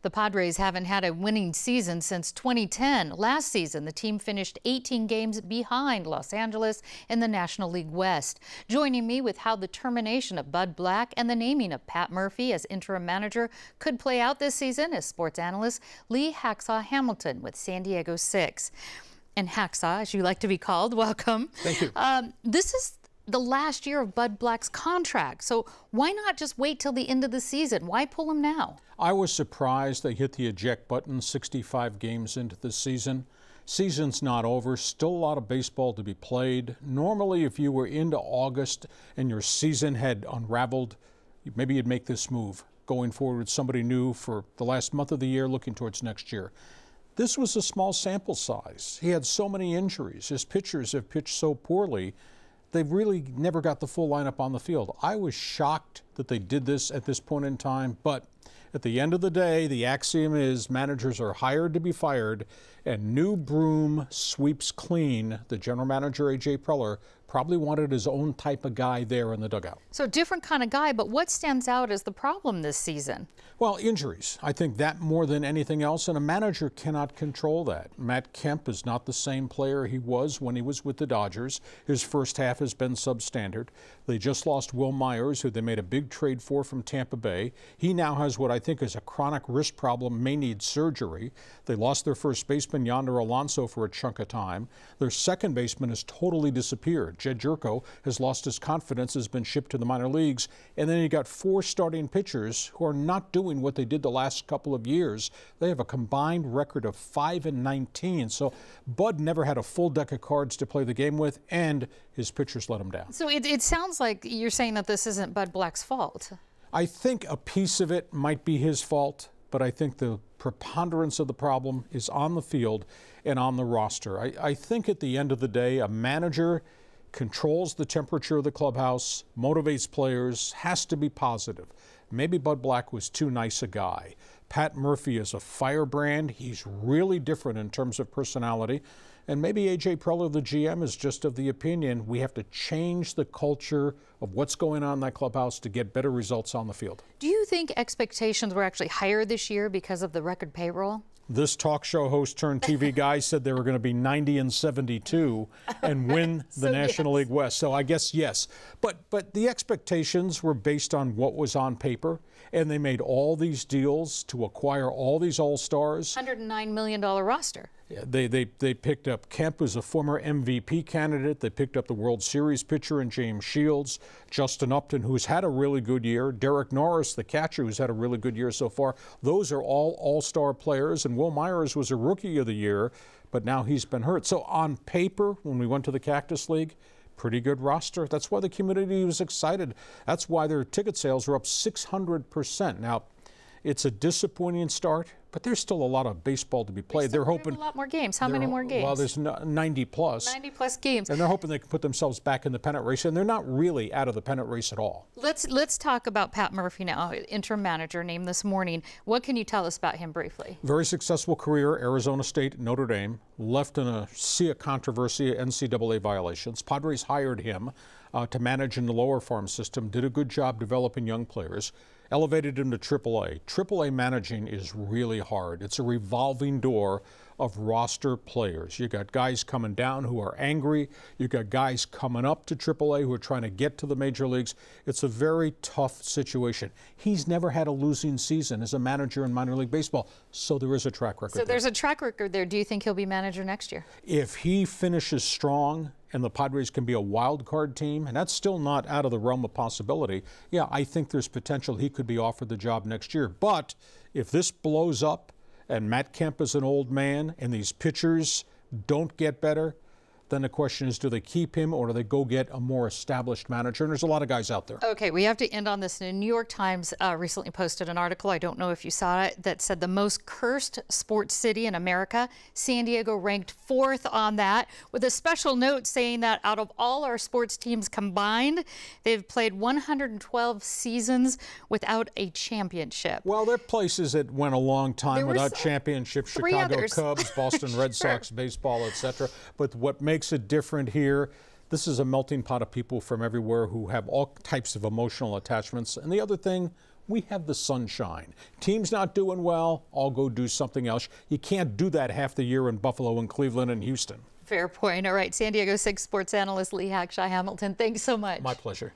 The Padres haven't had a winning season since 2010. Last season, the team finished 18 games behind Los Angeles in the National League West. Joining me with how the termination of Bud Black and the naming of Pat Murphy as interim manager could play out this season is sports analyst Lee Hacksaw Hamilton with San Diego 6. And Hacksaw, as you like to be called, welcome. Thank you. This is the last year of Bud Black's contract, so why not just wait till the end of the season? Why pull him now? I was surprised they hit the eject button 65 games into the season. Season's not over, still a lot of baseball to be played. Normally, if you were into August and your season had unraveled, maybe you'd make this move, going forward with somebody new for the last month of the year, looking towards next year. This was a small sample size. He had so many injuries. His pitchers have pitched so poorly, they've really never got the full lineup on the field. I was shocked that they did this at this point in time, but at the end of the day, the axiom is managers are hired to be fired, and new broom sweeps clean. The general manager, A.J. Preller, probably wanted his own type of guy there in the dugout. So different kind of guy, but what stands out as the problem this season? Well, injuries. I think that more than anything else, and a manager cannot control that. Matt Kemp is not the same player he was when he was with the Dodgers. His first half has been substandard. They just lost Will Myers, who they made a big trade for from Tampa Bay. He now has what I think is a chronic wrist problem, may need surgery. They lost their first baseman, Yonder Alonso, for a chunk of time. Their second baseman has totally disappeared. Jed Jerko has lost his confidence, has been shipped to the minor leagues. And then you got four starting pitchers who are not doing what they did the last couple of years. They have a combined record of 5-19. So Bud never had a full deck of cards to play the game with, and his pitchers let him down. So it sounds like you're saying that this isn't Bud Black's fault. I think a piece of it might be his fault, but I think the preponderance of the problem is on the field and on the roster. I think at the end of the day, a manager controls the temperature of the clubhouse, motivates players, has to be positive. Maybe Bud Black was too nice a guy. Pat Murphy is a firebrand. He's really different in terms of personality. And maybe A.J. Preller, the GM, is just of the opinion we have to change the culture of what's going on in that clubhouse to get better results on the field. Do you think expectations were actually higher this year because of the record payroll? This talk show host turned TV guy said they were going to be 90-72 and win the National League West. So I guess yes. But the expectations were based on what was on paper, and they made all these deals to acquire all these all-stars. $109 million roster. Yeah, they picked up Kemp, who's a former MVP candidate. They picked up the World Series pitcher in James Shields, Justin Upton, who's had a really good year, Derek Norris, the catcher, who's had a really good year so far. Those are all all-star players, and Will Myers was a Rookie of the Year, but now he's been hurt. So on paper, when we went to the Cactus League, pretty good roster. That's why the community was excited. That's why their ticket sales were up 600%. Now, it's a disappointing start, but there's still a lot of baseball to be played. They're hoping a lot more games. How many more games? Well, there's 90 plus. 90 plus games. And they're hoping they can put themselves back in the pennant race, and they're not really out of the pennant race at all. Let's talk about Pat Murphy now, interim manager named this morning. What can you tell us about him briefly? Very successful career, Arizona State, Notre Dame, left in a sea of controversy, NCAA violations. Padres hired him to manage in the lower farm system, did a good job developing young players, elevated him to AAA. AAA managing is really hard. It's a revolving door of roster players. You got guys coming down who are angry. You got guys coming up to AAA who are trying to get to the major leagues. It's a very tough situation. He's never had a losing season as a manager in minor league baseball, so there is a track record. So there's a track record there. Do you think he'll be manager next year? If he finishes strong and the Padres can be a wild card team, and that's still not out of the realm of possibility, yeah, I think there's potential he could be offered the job next year. But if this blows up and Matt Kemp is an old man and these pitchers don't get better, then the question is, do they keep him or do they go get a more established manager? And there's a lot of guys out there. Okay, we have to end on this. The New York Times recently posted an article, I don't know if you saw it, that said the most cursed sports city in America. San Diego ranked 4th on that, with a special note saying that out of all our sports teams combined, they've played 112 seasons without a championship. Well, there are places that went a long time without championships, Chicago Cubs, Boston Red Sox, baseball, etc. But what makes it different here, this is a melting pot of people from everywhere who have all types of emotional attachments. And the other thing, we have the sunshine. Team's not doing well, I'll go do something else. You can't do that half the year in Buffalo and Cleveland and Houston. Fair point. All right, San Diego 6 sports analyst Lee Hackshaw Hamilton, thanks so much. My pleasure.